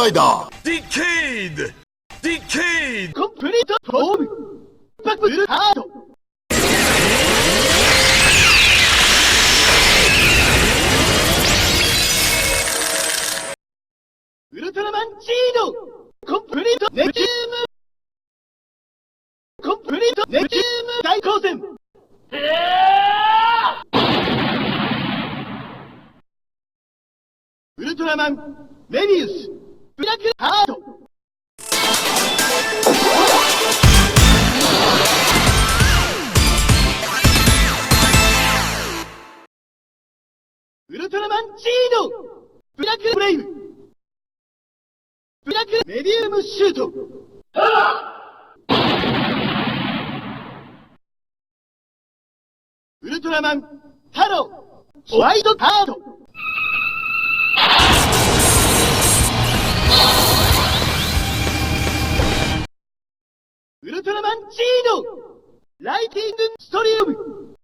題だ。ディケイドディケイドコンプリートフォームバックルハードウルトラマンチーノコンプリートネプチュームコンプリートネプチューム大光線ウルトラマンメビウスブラックハードウルトラマンチーノブラックブレイブブラックメディウムシュートウルトラマンハローホワイトカードウルトラマンチーノライティングストリウム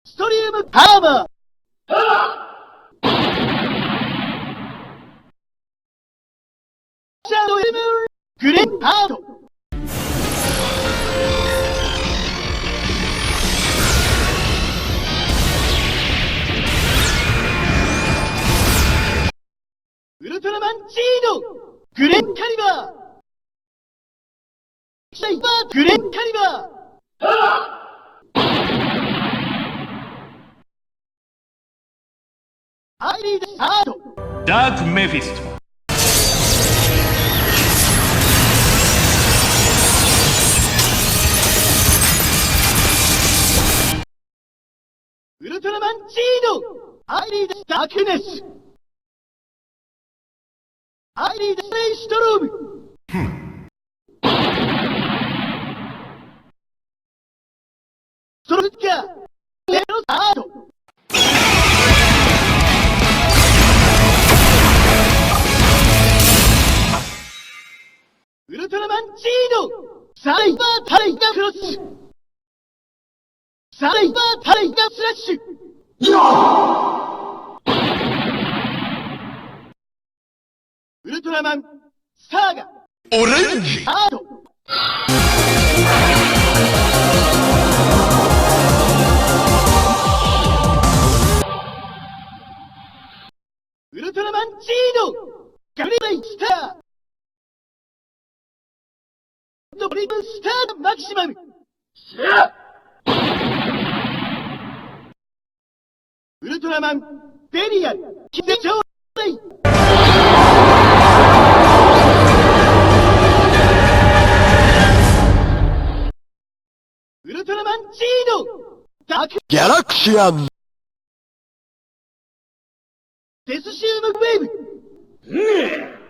ストリウムパーマーシャドウエムグレンハードウルトラマンチーノグレンカリバーサイバーグレンカリバーアイリードハードダークメフィストウルトラマンチーノアイリードダークネスアイリードスレイストロームストロッカーレロハードウルトラマンチーノサイバータイガークロスサイバータイガースラッシュウルトラマンサーガオレンジ。ハードウルトラマンチーノガリレイスタードリブンスターマキシマムウルトラマンベリアルキゼチョーレイウルトラマンチーノダークギャラクシアン。デスシウムウェーブ